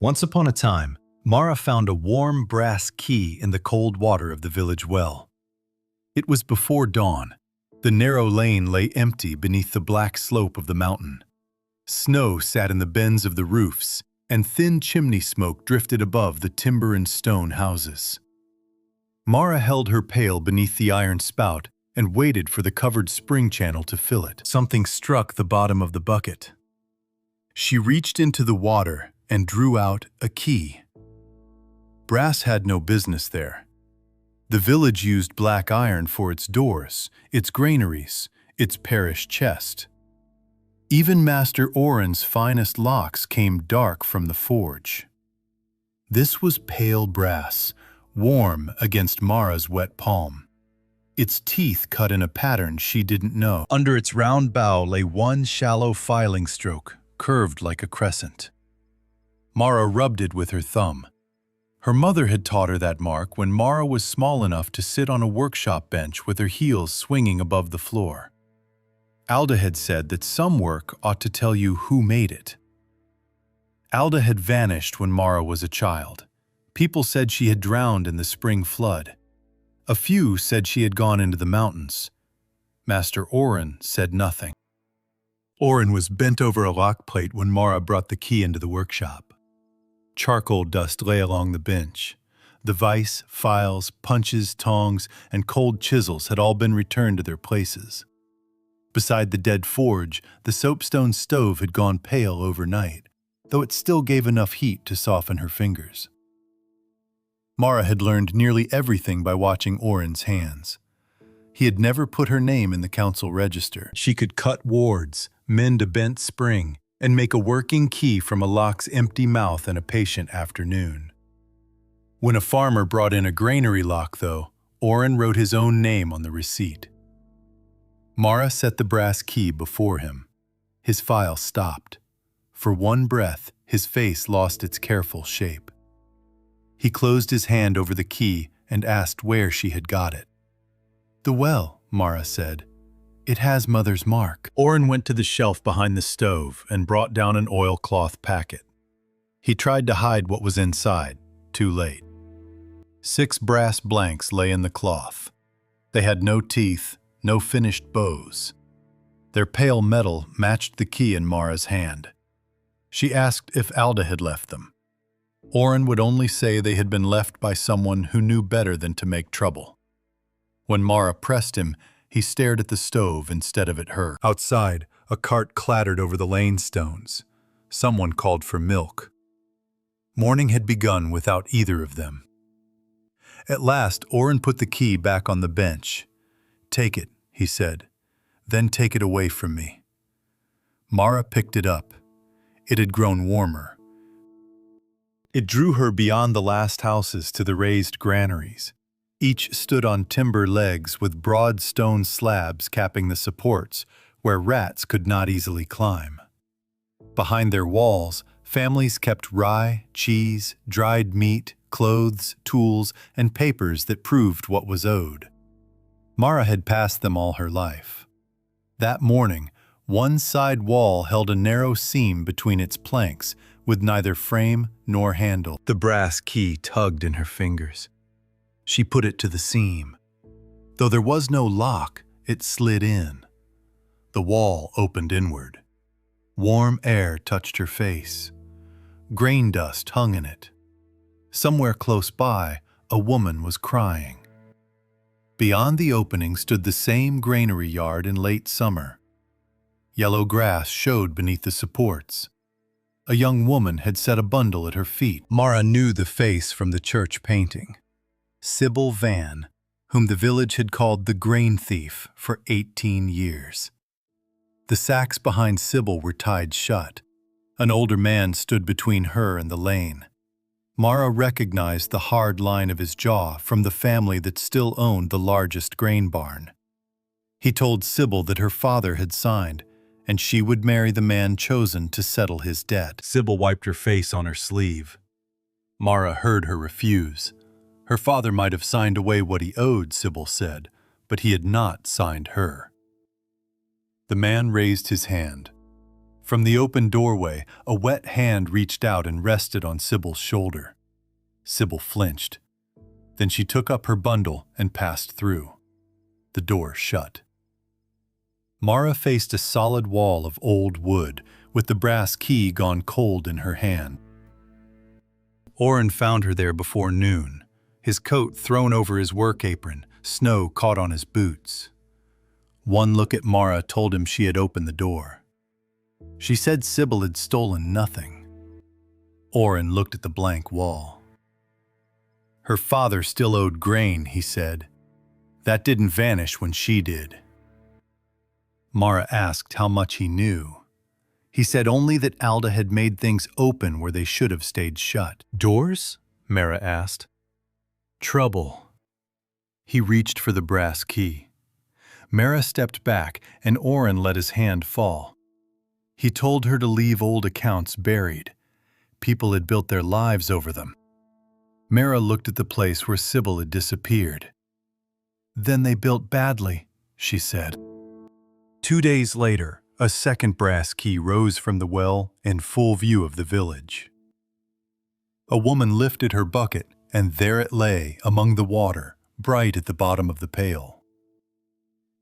Once upon a time, Mara found a warm brass key in the cold water of the village well. It was before dawn. The narrow lane lay empty beneath the black slope of the mountain. Snow sat in the bends of the roofs, and thin chimney smoke drifted above the timber and stone houses. Mara held her pail beneath the iron spout and waited for the covered spring channel to fill it. Something struck the bottom of the bucket. She reached into the water and drew out a key. Brass had no business there. The village used black iron for its doors, its granaries, its parish chest. Even Master Oren's finest locks came dark from the forge. This was pale brass, warm against Mara's wet palm. Its teeth cut in a pattern she didn't know. Under its round bow lay one shallow filing stroke, curved like a crescent. Mara rubbed it with her thumb. Her mother had taught her that mark when Mara was small enough to sit on a workshop bench with her heels swinging above the floor. Alda had said that some work ought to tell you who made it. Alda had vanished when Mara was a child. People said she had drowned in the spring flood. A few said she had gone into the mountains. Master Oren said nothing. Oren was bent over a lock plate when Mara brought the key into the workshop. Charcoal dust lay along the bench. The vise, files, punches, tongs, and cold chisels had all been returned to their places. Beside the dead forge, the soapstone stove had gone pale overnight, though it still gave enough heat to soften her fingers. Mara had learned nearly everything by watching Oren's hands. He had never put her name in the council register. She could cut wards, mend a bent spring, and make a working key from a lock's empty mouth in a patient afternoon. When a farmer brought in a granary lock, though, Oren wrote his own name on the receipt. Mara set the brass key before him. His file stopped. For one breath, his face lost its careful shape. He closed his hand over the key and asked where she had got it. "The well," Mara said. "It has Mother's mark." Oren went to the shelf behind the stove and brought down an oilcloth packet. He tried to hide what was inside, too late. 6 brass blanks lay in the cloth. They had no teeth, no finished bows. Their pale metal matched the key in Mara's hand. She asked if Alda had left them. Oren would only say they had been left by someone who knew better than to make trouble. When Mara pressed him, he stared at the stove instead of at her. Outside, a cart clattered over the lane stones. Someone called for milk. Morning had begun without either of them. At last, Oren put the key back on the bench. "Take it," he said. "Then take it away from me." Mara picked it up. It had grown warmer. It drew her beyond the last houses to the raised granaries. Each stood on timber legs with broad stone slabs capping the supports, where rats could not easily climb. Behind their walls, families kept rye, cheese, dried meat, clothes, tools, and papers that proved what was owed. Mara had passed them all her life. That morning, one side wall held a narrow seam between its planks, with neither frame nor handle. The brass key tugged in her fingers. She put it to the seam. Though there was no lock, it slid in. The wall opened inward. Warm air touched her face. Grain dust hung in it. Somewhere close by, a woman was crying. Beyond the opening stood the same granary yard in late summer. Yellow grass showed beneath the supports. A young woman had set a bundle at her feet. Mara knew the face from the church painting. Sybil Van, whom the village had called the grain thief for 18 years. The sacks behind Sybil were tied shut. An older man stood between her and the lane. Mara recognized the hard line of his jaw from the family that still owned the largest grain barn. He told Sybil that her father had signed, and she would marry the man chosen to settle his debt. Sybil wiped her face on her sleeve. Mara heard her refuse. Her father might have signed away what he owed, Sybil said, but he had not signed her. The man raised his hand. From the open doorway, a wet hand reached out and rested on Sybil's shoulder. Sybil flinched. Then she took up her bundle and passed through. The door shut. Mara faced a solid wall of old wood, with the brass key gone cold in her hand. Oren found her there before noon, his coat thrown over his work apron, snow caught on his boots. One look at Mara told him she had opened the door. She said Sybil had stolen nothing. Oren looked at the blank wall. Her father still owed grain, he said. That didn't vanish when she did. Mara asked how much he knew. He said only that Alda had made things open where they should have stayed shut. Doors? Mara asked. Trouble. He reached for the brass key. Mara stepped back and Oren let his hand fall. He told her to leave old accounts buried. People had built their lives over them. Mara looked at the place where Sybil had disappeared. Then they built badly, she said. 2 days later, a second brass key rose from the well in full view of the village. A woman lifted her bucket, and there it lay among the water, bright at the bottom of the pail.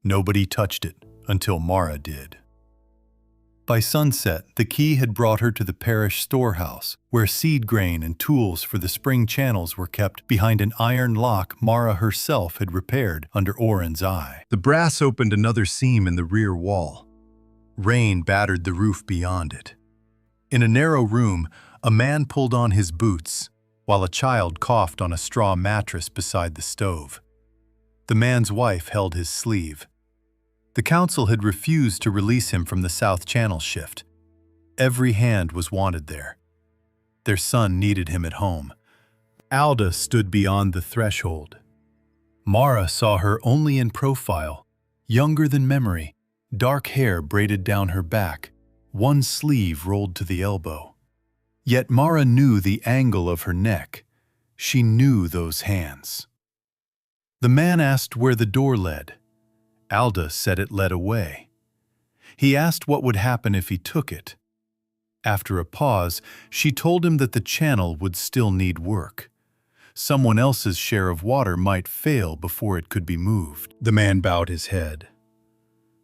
Nobody touched it until Mara did. By sunset, the key had brought her to the parish storehouse, where seed grain and tools for the spring channels were kept behind an iron lock Mara herself had repaired under Oren's eye. The brass opened another seam in the rear wall. Rain battered the roof beyond it. In a narrow room, a man pulled on his boots, while a child coughed on a straw mattress beside the stove. The man's wife held his sleeve. The council had refused to release him from the South Channel shift. Every hand was wanted there. Their son needed him at home. Alda stood beyond the threshold. Mara saw her only in profile, younger than memory, dark hair braided down her back, one sleeve rolled to the elbow. Yet Mara knew the angle of her neck. She knew those hands. The man asked where the door led. Alda said it led away. He asked what would happen if he took it. After a pause, she told him that the channel would still need work. Someone else's share of water might fail before it could be moved. The man bowed his head.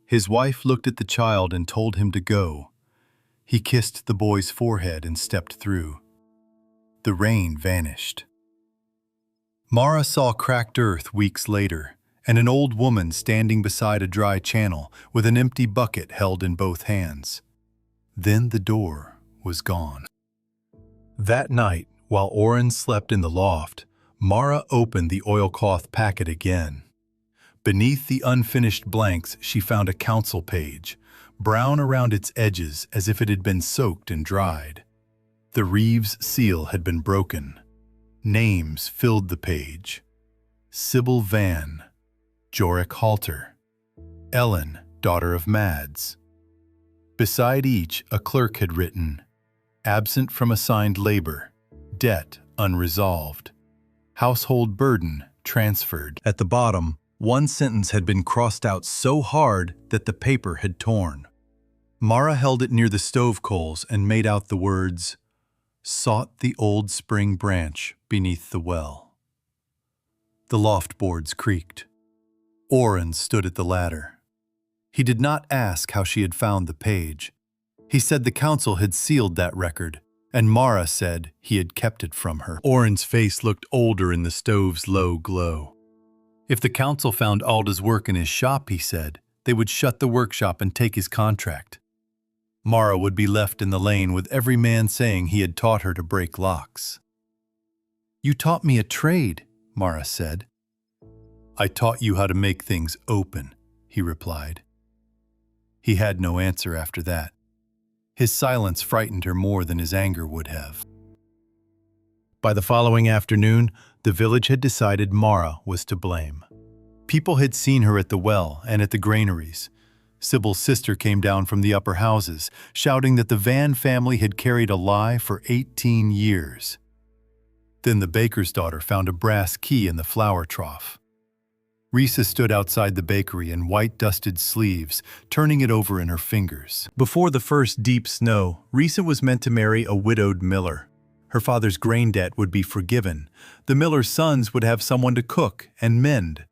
His wife looked at the child and told him to go. He kissed the boy's forehead and stepped through. The rain vanished. Mara saw cracked earth weeks later, and an old woman standing beside a dry channel with an empty bucket held in both hands. Then the door was gone. That night, while Oren slept in the loft, Mara opened the oilcloth packet again. Beneath the unfinished blanks, she found a council page, brown around its edges as if it had been soaked and dried. The Reeves seal had been broken. Names filled the page. Sybil Van, Jorik Halter, Ellen, daughter of Mads. Beside each, a clerk had written, absent from assigned labor, debt unresolved, household burden transferred. At the bottom, one sentence had been crossed out so hard that the paper had torn. Mara held it near the stove coals and made out the words, sought the old spring branch beneath the well. The loft boards creaked. Oren stood at the ladder. He did not ask how she had found the page. He said the council had sealed that record, and Mara said he had kept it from her. Oren's face looked older in the stove's low glow. If the council found Alda's work in his shop, he said, they would shut the workshop and take his contract. Mara would be left in the lane with every man saying he had taught her to break locks. You taught me a trade, Mara said. I taught you how to make things open, he replied. He had no answer after that. His silence frightened her more than his anger would have. By the following afternoon, the village had decided Mara was to blame. People had seen her at the well and at the granaries. Sybil's sister came down from the upper houses, shouting that the Van family had carried a lie for 18 years. Then the baker's daughter found a brass key in the flour trough. Risa stood outside the bakery in white dusted sleeves, turning it over in her fingers. Before the first deep snow, Risa was meant to marry a widowed miller. Her father's grain debt would be forgiven. The miller's sons would have someone to cook and mend.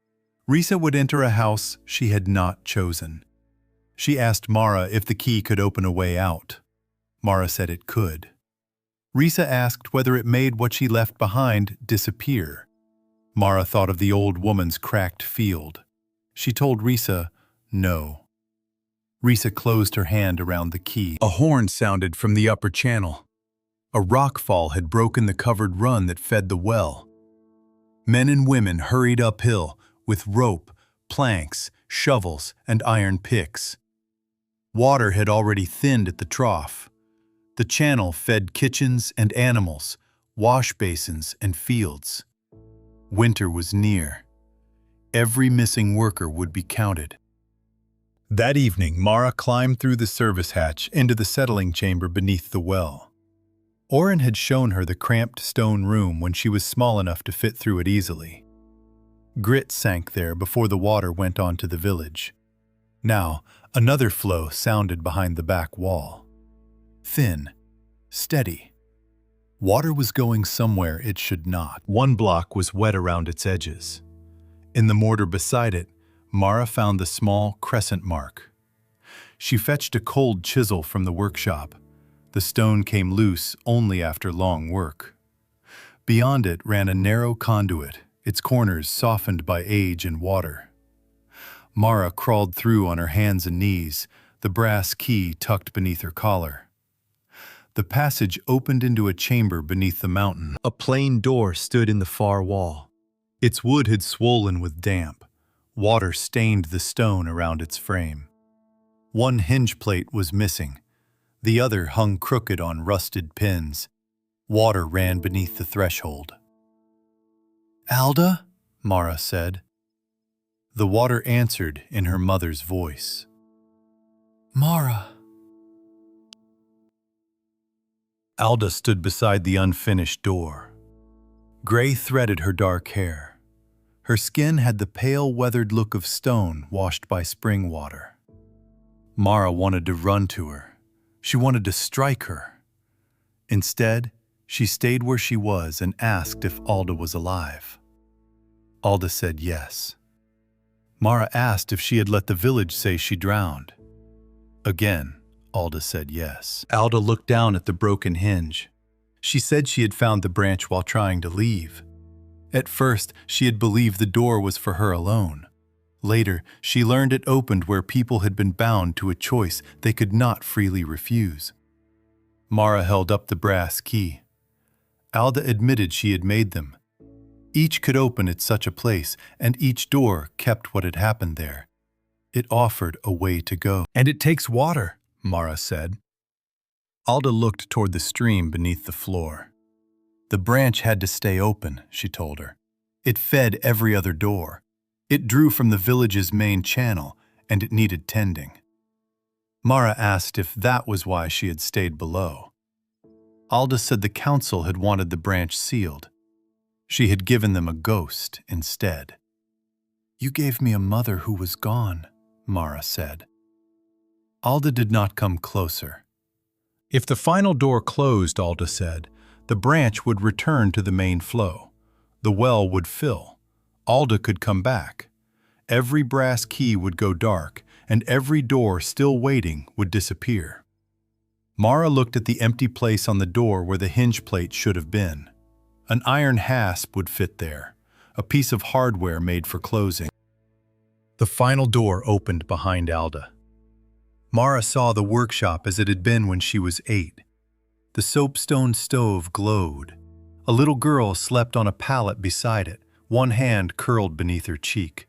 Risa would enter a house she had not chosen. She asked Mara if the key could open a way out. Mara said it could. Risa asked whether it made what she left behind disappear. Mara thought of the old woman's cracked field. She told Risa, no. Risa closed her hand around the key. A horn sounded from the upper channel. A rockfall had broken the covered run that fed the well. Men and women hurried uphill with rope, planks, shovels, and iron picks. Water had already thinned at the trough. The channel fed kitchens and animals, wash basins and fields. Winter was near. Every missing worker would be counted. That evening, Mara climbed through the service hatch into the settling chamber beneath the well. Oren had shown her the cramped stone room when she was small enough to fit through it easily. Grit sank there before the water went on to the village. Now, another flow sounded behind the back wall. Thin, steady. Water was going somewhere it should not. One block was wet around its edges. In the mortar beside it, Mara found the small crescent mark. She fetched a cold chisel from the workshop. The stone came loose only after long work. Beyond it ran a narrow conduit, its corners softened by age and water. Mara crawled through on her hands and knees, the brass key tucked beneath her collar. The passage opened into a chamber beneath the mountain. A plain door stood in the far wall. Its wood had swollen with damp. Water stained the stone around its frame. One hinge plate was missing. The other hung crooked on rusted pins. Water ran beneath the threshold. "Alda?" Mara said. The water answered in her mother's voice. "Mara." Alda stood beside the unfinished door. Gray threaded her dark hair. Her skin had the pale, weathered look of stone washed by spring water. Mara wanted to run to her. She wanted to strike her. Instead, she stayed where she was and asked if Alda was alive. Alda said yes. Mara asked if she had let the village say she drowned. Again, Alda said yes. Alda looked down at the broken hinge. She said she had found the branch while trying to leave. At first, she had believed the door was for her alone. Later, she learned it opened where people had been bound to a choice they could not freely refuse. Mara held up the brass key. Alda admitted she had made them. Each could open at such a place, and each door kept what had happened there. It offered a way to go. "And it takes water," Mara said. Alda looked toward the stream beneath the floor. The branch had to stay open, she told her. It fed every other door. It drew from the village's main channel, and it needed tending. Mara asked if that was why she had stayed below. Alda said the council had wanted the branch sealed. She had given them a ghost instead. "You gave me a mother who was gone," Mara said. Alda did not come closer. If the final door closed, Alda said, the branch would return to the main flow. The well would fill. Alda could come back. Every brass key would go dark, and every door still waiting would disappear. Mara looked at the empty place on the door where the hinge plate should have been. An iron hasp would fit there, a piece of hardware made for closing. The final door opened behind Alda. Mara saw the workshop as it had been when she was 8. The soapstone stove glowed. A little girl slept on a pallet beside it, one hand curled beneath her cheek.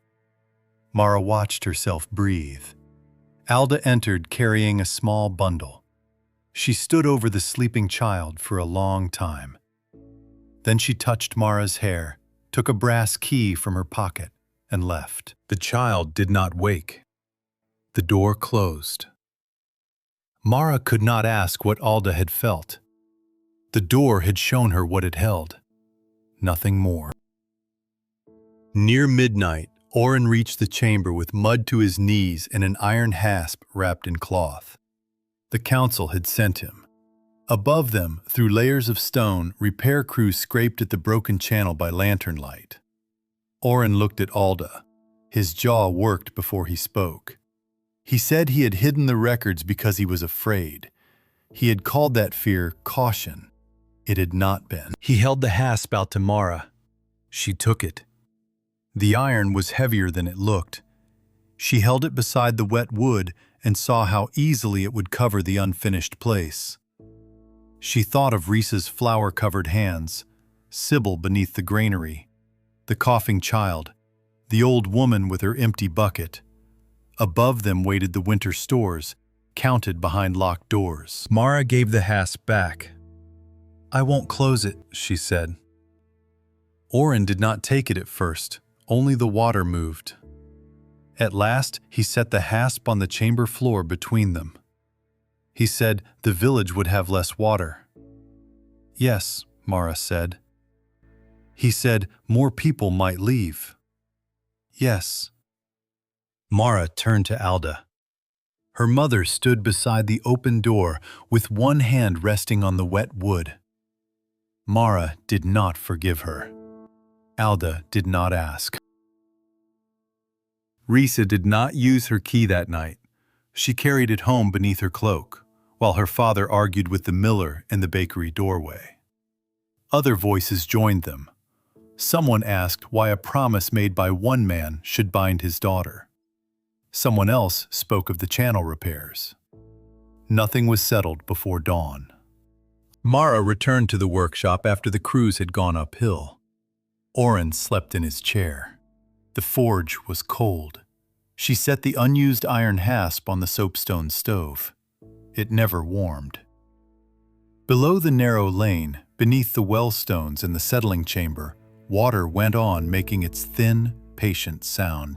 Mara watched herself breathe. Alda entered carrying a small bundle. She stood over the sleeping child for a long time. Then she touched Mara's hair, took a brass key from her pocket, and left. The child did not wake. The door closed. Mara could not ask what Alda had felt. The door had shown her what it held. Nothing more. Near midnight, Oren reached the chamber with mud to his knees and an iron hasp wrapped in cloth. The council had sent him. Above them, through layers of stone, repair crews scraped at the broken channel by lantern light. Oren looked at Alda. His jaw worked before he spoke. He said he had hidden the records because he was afraid. He had called that fear caution. It had not been. He held the hasp out to Mara. She took it. The iron was heavier than it looked. She held it beside the wet wood and saw how easily it would cover the unfinished place. She thought of Risa's flower-covered hands, Sybil beneath the granary, the coughing child, the old woman with her empty bucket. Above them waited the winter stores, counted behind locked doors. Mara gave the hasp back. "I won't close it," she said. Oren did not take it at first, only the water moved. At last, he set the hasp on the chamber floor between them. He said the village would have less water. "Yes," Mara said. He said more people might leave. "Yes." Mara turned to Alda. Her mother stood beside the open door with one hand resting on the wet wood. Mara did not forgive her. Alda did not ask. Risa did not use her key that night. She carried it home beneath her cloak, while her father argued with the miller in the bakery doorway. Other voices joined them. Someone asked why a promise made by one man should bind his daughter. Someone else spoke of the channel repairs. Nothing was settled before dawn. Mara returned to the workshop after the crews had gone uphill. Oren slept in his chair. The forge was cold. She set the unused iron hasp on the soapstone stove. It never warmed. Below the narrow lane, beneath the well stones in the settling chamber, water went on making its thin, patient sound.